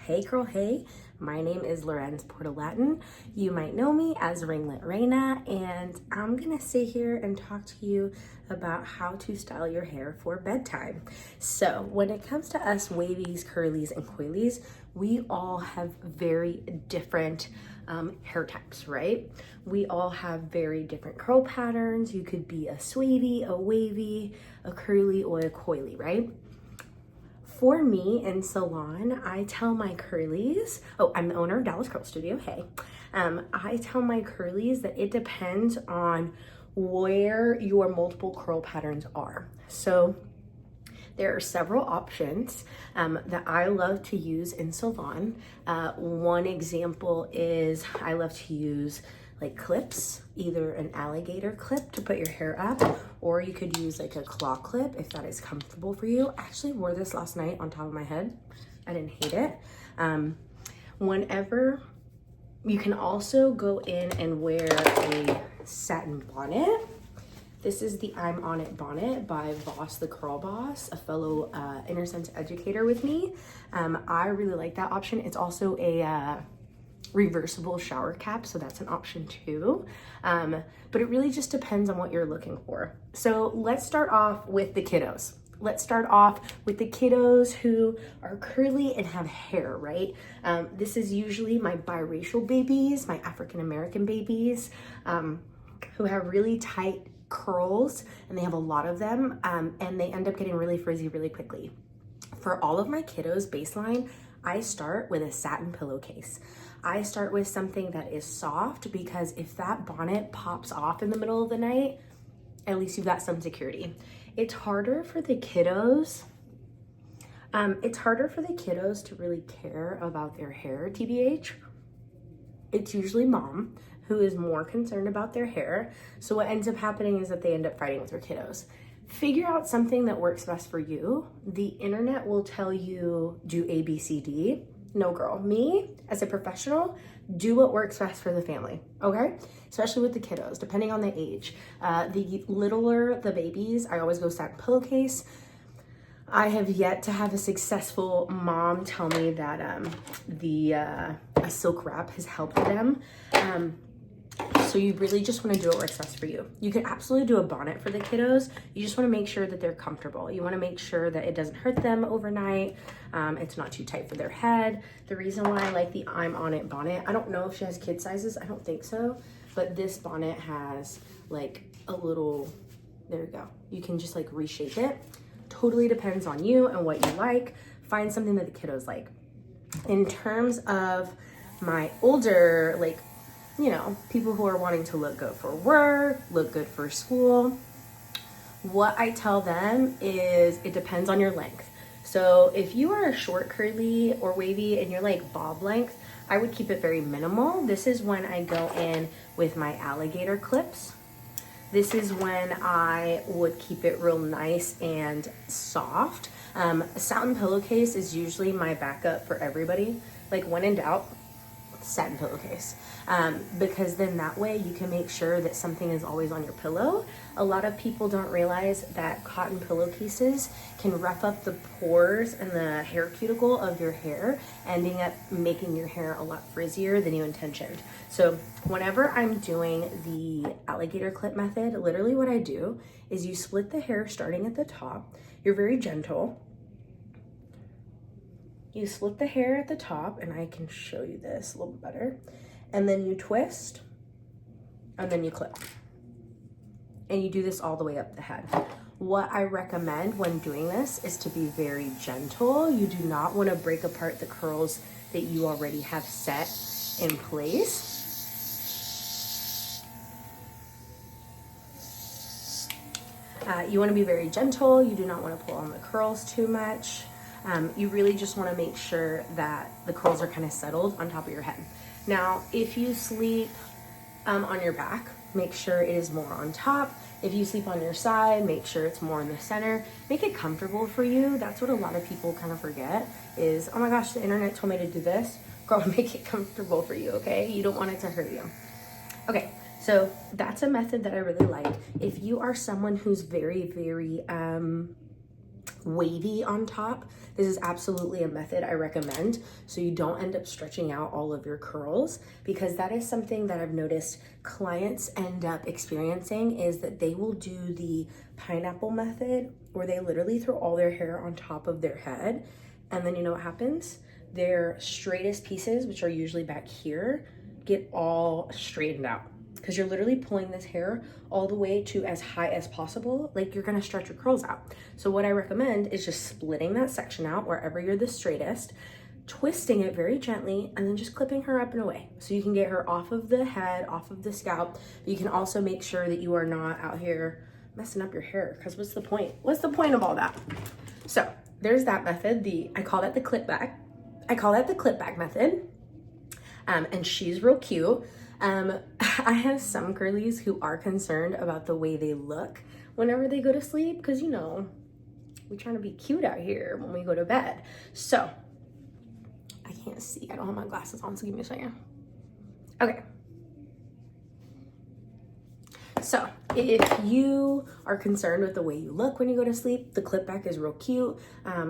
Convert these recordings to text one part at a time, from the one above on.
Hey girl, hey, my name is Lorens Latin. You might know me as Ringlet Reina, and I'm gonna sit here and talk to you about how to style your hair for bedtime. So when it comes to us wavies, curlies, and coilies, we all have very different hair types, right? We all have very different curl patterns. You could be a swavy, a wavy, a curly, or a coily, right? For me in salon, I tell my curlies, I'm the owner of Dallas Curl Studio, hey. I tell my curlies that it depends on where your multiple curl patterns are. So there are several options that I love to use in salon. One example is I love to use like clips, either an alligator clip to put your hair up, or you could use like a claw clip if that is comfortable for you. I actually wore this last night on top of my head. I didn't hate it. Whenever, you can also go in and wear a satin bonnet. This is the I'm On It bonnet by Voss the Curl Boss, a fellow Inner Sense educator with me. I really like that option. It's also a reversible shower cap, so that's an option too. But it really just depends on what you're looking for. So let's start off with the kiddos. Let's start off with the kiddos who are curly and have hair, right? This is usually my biracial babies, my African American babies, who have really tight curls, and they have a lot of them, and they end up getting really frizzy really quickly. For all of my kiddos baseline, I start with a satin pillowcase. I start with something that is soft, because if that bonnet pops off in the middle of the night, at least you've got some security. It's harder for the kiddos. To really care about their hair, TBH. It's usually mom who is more concerned about their hair. So what ends up happening is that they end up fighting with their kiddos. Figure out something that works best for you. The internet will tell you do A, B, C, D. No girl, me as a professional, do what works best for the family, okay? Especially with the kiddos, depending on the age. The littler the babies, I always go satin pillowcase. I have yet to have a successful mom tell me that a silk wrap has helped them. So you really just want to do what works best for you. You can absolutely do a bonnet for the kiddos. You just want to make sure that they're comfortable. You want to make sure that it doesn't hurt them overnight. It's not too tight for their head. The reason why I like the I'm On It bonnet, I don't know if she has kid sizes. I don't think so. But this bonnet has like a little, there you go. You can just like reshape it. Totally depends on you and what you like. Find something that the kiddos like. In terms of my older, like, you know, people who are wanting to look good for work, look good for school, what I tell them is it depends on your length. So if you are a short curly or wavy and you're like bob length, I would keep it very minimal. This is when I go in with my alligator clips. This is when I would keep it real nice and soft. A satin pillowcase is usually my backup for everybody. Like when in doubt, satin pillowcase, because then that way you can make sure that something is always on your pillow. A lot of people don't realize that cotton pillowcases can rough up the pores and the hair cuticle of your hair, ending up making your hair a lot frizzier than you intentioned. So whenever I'm doing the alligator clip method, literally what I do is you split the hair starting at the top. You're very gentle. You split the hair at the top, and I can show you this a little bit better. And then you twist, and then you clip. And you do this all the way up the head. What I recommend when doing this is to be very gentle. You do not want to break apart the curls that you already have set in place. You want to be very gentle. You do not want to pull on the curls too much. You really just want to make sure that the curls are kind of settled on top of your head. Now, if you sleep on your back, make sure it is more on top. If you sleep on your side, make sure it's more in the center. Make it comfortable for you. That's what a lot of people kind of forget is, oh my gosh, the internet told me to do this. Girl, make it comfortable for you, okay? You don't want it to hurt you. Okay, so that's a method that I really like. If you are someone who's very, very wavy on top, this is absolutely a method I recommend so you don't end up stretching out all of your curls, because that is something that I've noticed clients end up experiencing, is that they will do the pineapple method where they literally throw all their hair on top of their head, and then you know what happens? Their straightest pieces, which are usually back here, get all straightened out, because you're literally pulling this hair all the way to as high as possible. Like, you're gonna stretch your curls out. So what I recommend is just splitting that section out wherever you're the straightest, twisting it very gently, and then just clipping her up and away. So you can get her off of the head, off of the scalp. You can also make sure that you are not out here messing up your hair, because what's the point? What's the point of all that? So there's that method. I call that the clip back. I call that the clip back method. And she's real cute. I have some girlies who are concerned about the way they look whenever they go to sleep, because you know, we're trying to be cute out here when we go to bed. So I can't see, I don't have my glasses on, so give me a second. Okay. So if you are concerned with the way you look when you go to sleep, the clip back is real cute.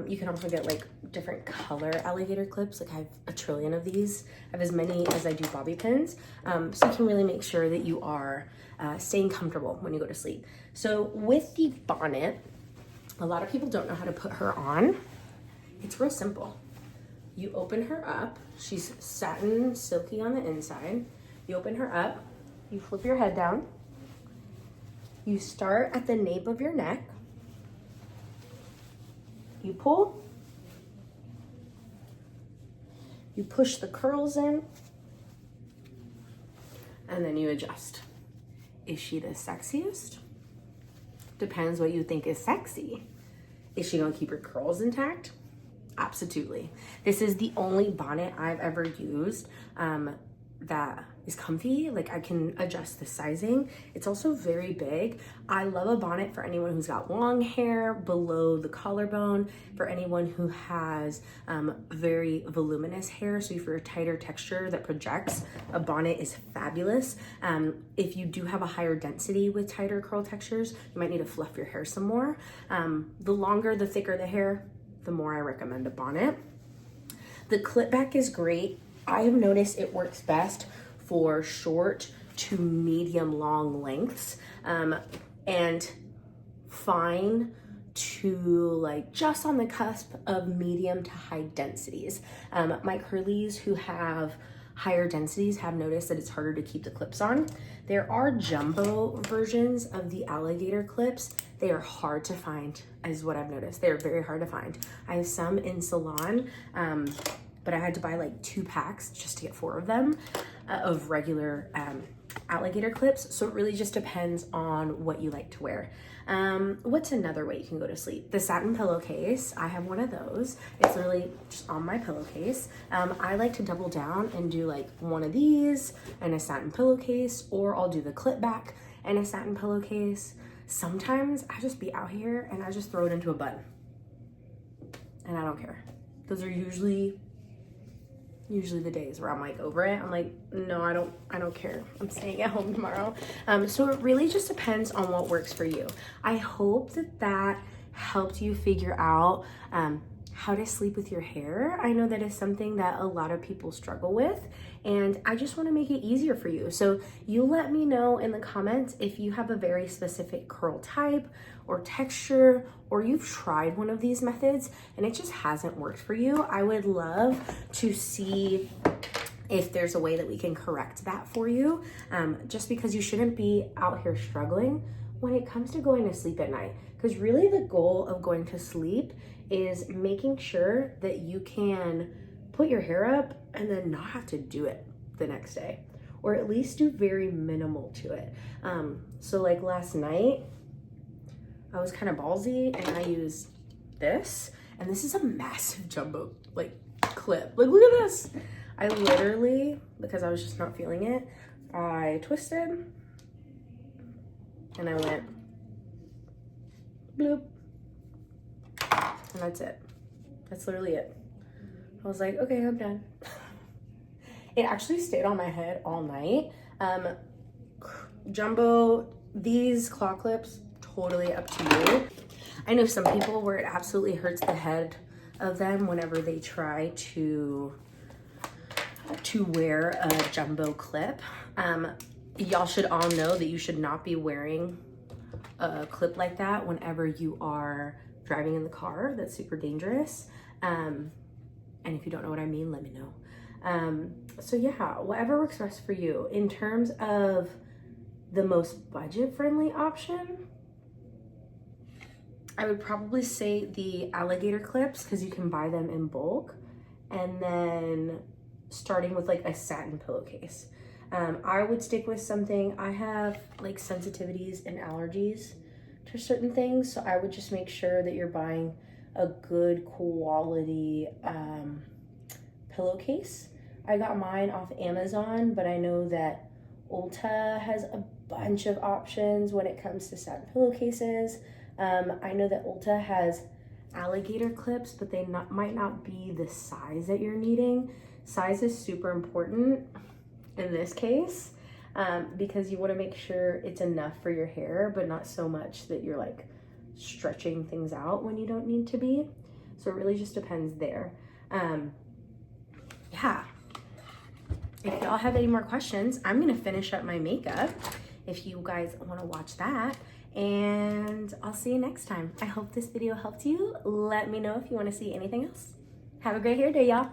You can also get like different color alligator clips. Like, I have a trillion of these. I have as many as I do bobby pins. So you can really make sure that you are staying comfortable when you go to sleep. So with the bonnet, a lot of people don't know how to put her on. It's real simple. You open her up. She's satin silky on the inside. You open her up, you flip your head down. You start at the nape of your neck. You pull. You push the curls in. And then you adjust. Is she the sexiest? Depends what you think is sexy. Is she gonna keep her curls intact? Absolutely. This is the only bonnet I've ever used that is comfy. Like, I can adjust the sizing. It's also very big. I love a bonnet for anyone who's got long hair below the collarbone, for anyone who has very voluminous hair. So if you're a tighter texture that projects, a bonnet is fabulous. If you do have a higher density with tighter curl textures, you might need to fluff your hair some more. The longer, the thicker the hair, the more I recommend a bonnet. The clip back is great. I have noticed it works best for short to medium long lengths, and fine to like just on the cusp of medium to high densities. My curlies who have higher densities have noticed that it's harder to keep the clips on. There are jumbo versions of the alligator clips. They are hard to find, is what I've noticed. They're very hard to find. I have some in salon, but I had to buy like 2 packs just to get 4 of them of regular alligator clips. So it really just depends on what you like to wear. What's another way you can go to sleep? The satin pillowcase. I have one of those. It's really just on my pillowcase. I like to double down and do like one of these and a satin pillowcase, or I'll do the clip back and a satin pillowcase. Sometimes I just be out here and I just throw it into a bun and I don't care. Those are usually the days where I'm like over it. I'm like, no, I don't care. I'm staying at home tomorrow. So it really just depends on what works for you. I hope that helped you figure out how to sleep with your hair. I know that is something that a lot of people struggle with, and I just want to make it easier for you. So you let me know in the comments if you have a very specific curl type or texture, or you've tried one of these methods and it just hasn't worked for you. I would love to see if there's a way that we can correct that for you, just because you shouldn't be out here struggling when it comes to going to sleep at night. Because really the goal of going to sleep is making sure that you can put your hair up and then not have to do it the next day, or at least do very minimal to it. So like last night, I was kind of ballsy and I used this, and this is a massive jumbo like clip. Like, look at this. I literally, because I was just not feeling it, I twisted and I went bloop, and that's it. That's literally it. I was like, okay, I'm done. It actually stayed on my head all night. Jumbo, these claw clips, totally up to you. I know some people where it absolutely hurts the head of them whenever they try to wear a jumbo clip. Y'all should all know that you should not be wearing a clip like that whenever you are driving in the car. That's super dangerous. And if you don't know what I mean, let me know. So yeah, whatever works best for you. In terms of the most budget-friendly option, I would probably say the alligator clips, because you can buy them in bulk, and then starting with like a satin pillowcase. I would stick with something. I have like sensitivities and allergies to certain things, so I would just make sure that you're buying a good quality pillowcase. I got mine off Amazon, but I know that Ulta has a bunch of options when it comes to satin pillowcases. I know that Ulta has alligator clips, but they might not be the size that you're needing. Size is super important in this case, because you want to make sure it's enough for your hair, but not so much that you're like stretching things out when you don't need to be. So it really just depends there. Yeah. If y'all have any more questions, I'm gonna finish up my makeup if you guys want to watch that, and I'll see you next time. I hope this video helped you. Let me know if you want to see anything else. Have a great hair day, y'all.